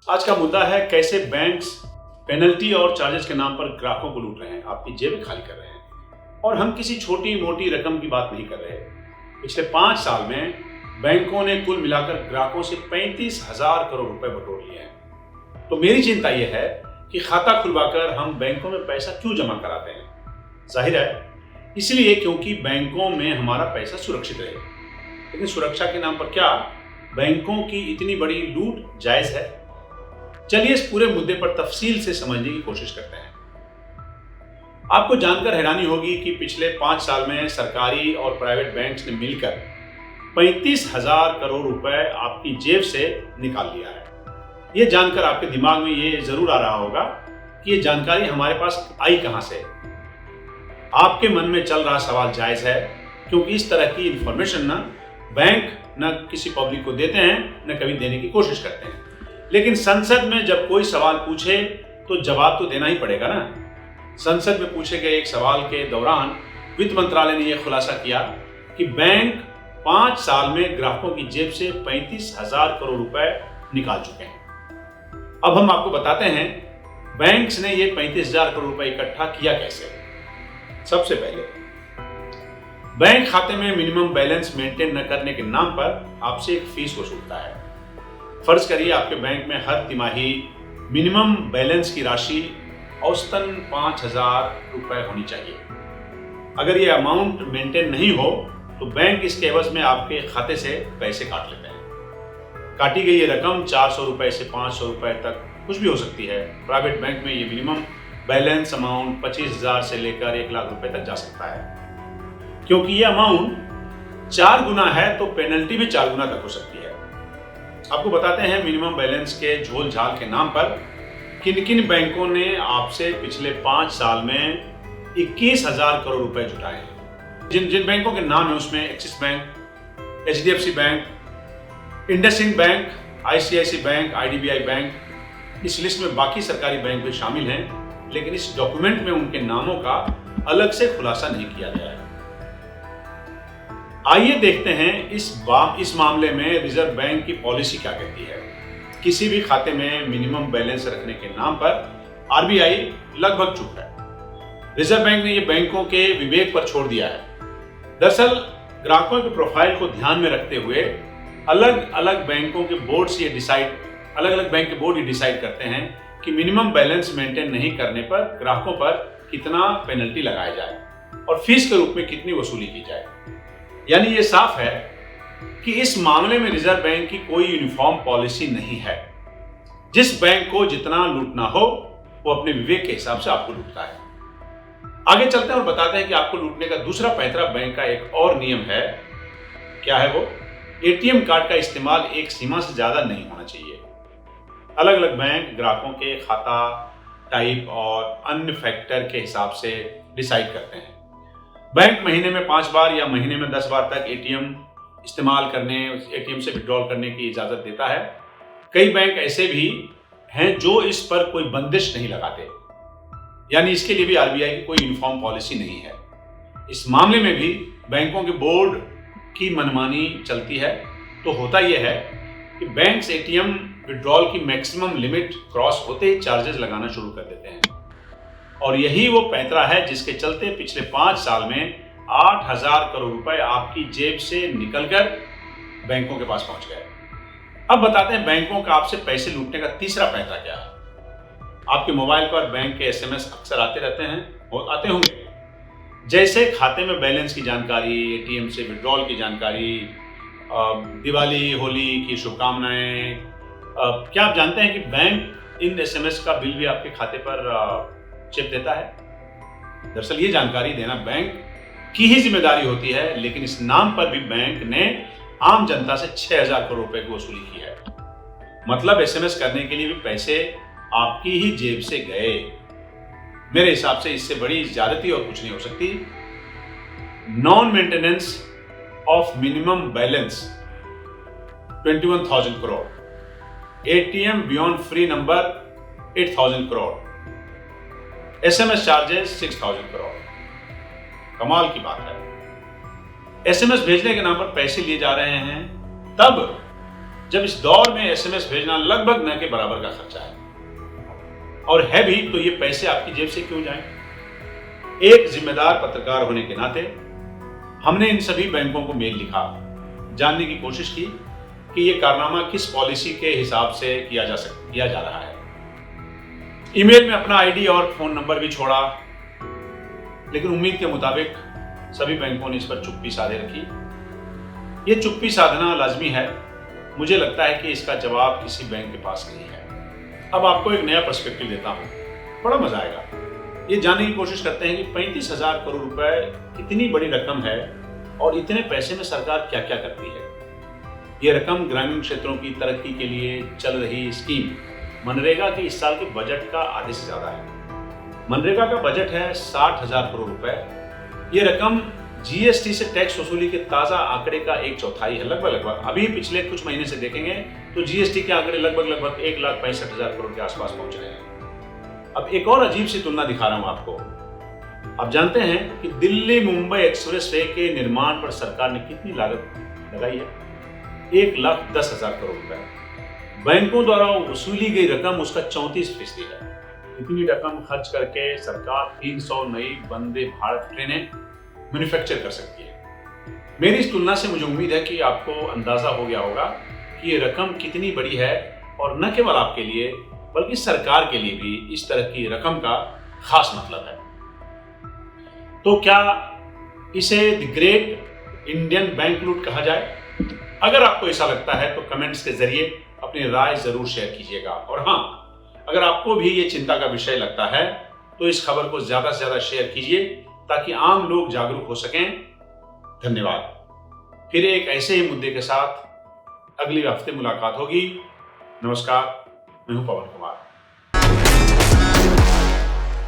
आज का मुद्दा है कैसे बैंक्स पेनल्टी और चार्जेस के नाम पर ग्राहकों को लूट रहे हैं, आपकी जेबें खाली कर रहे हैं। और हम किसी छोटी मोटी रकम की बात नहीं कर रहे। पिछले 5 साल में बैंकों ने कुल मिलाकर ग्राहकों से 35,000 करोड़ रुपए बटोर लिए हैं। तो मेरी चिंता यह है कि खाता खुलवाकर हम बैंकों में पैसा क्यों जमा कराते हैं। जाहिर है इसलिए क्योंकि बैंकों में हमारा पैसा सुरक्षित रहे। लेकिन सुरक्षा के नाम पर क्या बैंकों की इतनी बड़ी लूट जायज है? चलिए इस पूरे मुद्दे पर तफसील से समझने की कोशिश करते हैं। आपको जानकर हैरानी होगी कि पिछले 5 साल में सरकारी और प्राइवेट बैंक्स ने मिलकर 35,000 करोड़ रुपए आपकी जेब से निकाल लिया है। यह जानकर आपके दिमाग में ये जरूर आ रहा होगा कि ये जानकारी हमारे पास आई कहां से। आपके मन में चल रहा सवाल जायज है, क्योंकि इस तरह की इंफॉर्मेशन ना बैंक न किसी पब्लिक को देते हैं, न कभी देने की कोशिश करते हैं। लेकिन संसद में जब कोई सवाल पूछे तो जवाब तो देना ही पड़ेगा ना। संसद में पूछे गए एक सवाल के दौरान वित्त मंत्रालय ने यह खुलासा किया कि बैंक 5 साल में ग्राहकों की जेब से 35,000 करोड़ रुपए निकाल चुके हैं। अब हम आपको बताते हैं बैंक्स ने ये 35,000 करोड़ रुपए इकट्ठा किया कैसे। सबसे पहले बैंक खाते में मिनिमम बैलेंस मेंटेन न करने के नाम पर आपसे एक फीस वसूलता है। फर्ज करिए आपके बैंक में हर तिमाही मिनिमम बैलेंस की राशि औसतन 5,000 रुपए होनी चाहिए। अगर ये अमाउंट मेंटेन नहीं हो तो बैंक इसके एवज में आपके खाते से पैसे काट लेते हैं। काटी गई ये रकम 400 रुपए से 500 रुपए तक कुछ भी हो सकती है। प्राइवेट बैंक में ये मिनिमम बैलेंस अमाउंट 25,000 से लेकर 1 लाख रुपए तक जा सकता है। क्योंकि ये अमाउंट 4 गुना है तो पेनल्टी भी 4 गुना तक हो सकती है। आपको बताते हैं मिनिमम बैलेंस के झोल झाल के नाम पर किन किन बैंकों ने आपसे पिछले 5 साल में 21,000 करोड़ रुपए जुटाए हैं। जिन बैंकों के नाम है उसमें axis bank, HDFC bank, IndusInd bank, ICICI bank, IDBI bank, इस लिस्ट में बाकी सरकारी बैंक भी शामिल हैं, लेकिन इस डॉक्यूमेंट में उनके नामों का अलग से खुलासा नहीं किया गया है। आइए देखते हैं इस मामले में रिजर्व बैंक की पॉलिसी क्या कहती है। किसी भी खाते में मिनिमम बैलेंस रखने के नाम पर RBI लगभग चुप है। रिजर्व बैंक ने ये बैंकों के विवेक पर छोड़ दिया है। दरअसल ग्राहकों के प्रोफाइल को ध्यान में रखते हुए अलग अलग बैंक के बोर्ड ये डिसाइड करते हैं कि मिनिमम बैलेंस मेंटेन नहीं करने पर ग्राहकों पर कितना पेनल्टी लगाया जाए और फीस के रूप में कितनी वसूली की जाए। यानी ये साफ है कि इस मामले में रिजर्व बैंक की कोई यूनिफॉर्म पॉलिसी नहीं है। जिस बैंक को जितना लूटना हो वो अपने विवेक के हिसाब से आपको लूटता है। आगे चलते हैं और बताते हैं कि आपको लूटने का दूसरा पैंतरा बैंक का एक और नियम है। क्या है वो? ATM कार्ड का इस्तेमाल एक सीमा से ज्यादा नहीं होना चाहिए। अलग अलग बैंक ग्राहकों के खाता टाइप और अन्य फैक्टर के हिसाब से डिसाइड करते हैं। बैंक महीने में 5 बार या महीने में 10 बार तक ATM इस्तेमाल करने, ATM से विड्रॉल करने की इजाजत देता है। कई बैंक ऐसे भी हैं जो इस पर कोई बंदिश नहीं लगाते, यानी इसके लिए भी RBI की कोई यूनिफॉर्म पॉलिसी नहीं है। इस मामले में भी बैंकों के बोर्ड की मनमानी चलती है। तो होता यह है कि बैंक्स ATM विड्रॉल की मैक्सिमम लिमिट क्रॉस होते ही चार्जेस लगाना शुरू कर देते हैं। और यही वो पैंतरा है जिसके चलते पिछले 5 साल में 8,000 करोड़ रुपए आपकी जेब से निकलकर बैंकों के पास पहुंच गए। अब बताते हैं बैंकों का आपसे पैसे लूटने का तीसरा पैंतरा क्या है। आपके मोबाइल पर बैंक के SMS अक्सर आते होंगे। जैसे खाते में बैलेंस की जानकारी, ATM से विड्रॉल की जानकारी, दिवाली होली की शुभकामनाएं। क्या आप जानते हैं कि बैंक इन SMS का बिल भी आपके खाते पर चिप देता है? दरअसल ये जानकारी देना बैंक की ही जिम्मेदारी होती है, लेकिन इस नाम पर भी बैंक ने आम जनता से 6,000 करोड़ रुपए की वसूली की है। मतलब SMS करने के लिए भी पैसे आपकी ही जेब से गए। मेरे हिसाब से इससे बड़ी ज्यादती और कुछ नहीं हो सकती। Non maintenance of minimum balance 21,000 crore, ATM beyond free number 8,000 crore, SMS charges 6,000 crore. कमाल की बात है। SMS भेजने के नाम पर पैसे लिए जा रहे हैं, तब जब इस दौर में एसएमएस भेजना लगभग न के बराबर का खर्चा है, और है भी तो ये पैसे आपकी जेब से क्यों जाएं? एक जिम्मेदार पत्रकार होने के नाते हमने इन सभी बैंकों को मेल लिखा, जानने की कोशिश की कि ये कारनामा किस पॉलिसी के हिसाब से किया जा रहा है। ईमेल में अपना आईडी और फोन नंबर भी छोड़ा, लेकिन उम्मीद के मुताबिक सभी बैंकों ने इस पर चुप्पी साधे रखी। ये चुप्पी साधना लाजमी है। मुझे लगता है कि इसका जवाब किसी बैंक के पास नहीं है। अब आपको एक नया पर्सपेक्टिव देता हूँ, बड़ा मजा आएगा। ये जानने की कोशिश करते हैं कि 35,000 करोड़ रुपए कितनी बड़ी रकम है और इतने पैसे में सरकार क्या क्या करती है। ये रकम ग्रामीण क्षेत्रों की तरक्की के लिए चल रही स्कीम मनरेगा के इस साल के बजट का आधे से ज्यादा है। मनरेगा का बजट है 60,000 करोड़ रुपए। ये रकम जीएसटी से टैक्स वसूली के ताजा आंकड़े का 1/4 है, लगभग। अभी पिछले कुछ महीने से देखेंगे तो जीएसटी के आंकड़े लगभग 1,65,000 करोड़ के आसपास पहुंच रहे हैं। अब एक और अजीब सी तुलना दिखा रहा हूं आपको। आप जानते हैं कि दिल्ली मुंबई एक्सप्रेस वे के निर्माण पर सरकार ने कितनी लागत लगाई है? 1,10,000 करोड़ रुपए। बैंकों द्वारा वसूली गई रकम उसका 34% है। इतनी रकम खर्च करके सरकार 300 नई वंदे भारत ट्रेनें मैन्युफैक्चर कर सकती है। मेरी इस तुलना से मुझे उम्मीद है कि आपको अंदाजा हो गया होगा कि ये रकम कितनी बड़ी है, और न केवल आपके लिए बल्कि सरकार के लिए भी इस तरह की रकम का खास मतलब है। तो क्या इसे द ग्रेट इंडियन बैंक लूट कहा जाए? अगर आपको ऐसा लगता है तो कमेंट्स के जरिए अपनी राय जरूर शेयर कीजिएगा। और हाँ, अगर आपको भी ये चिंता का विषय लगता है तो इस खबर को ज्यादा से ज्यादा शेयर कीजिए ताकि आम लोग जागरूक हो सकें। धन्यवाद। फिर एक ऐसे ही मुद्दे के साथ अगले हफ्ते मुलाकात होगी। नमस्कार, मैं हूं पवन कुमार।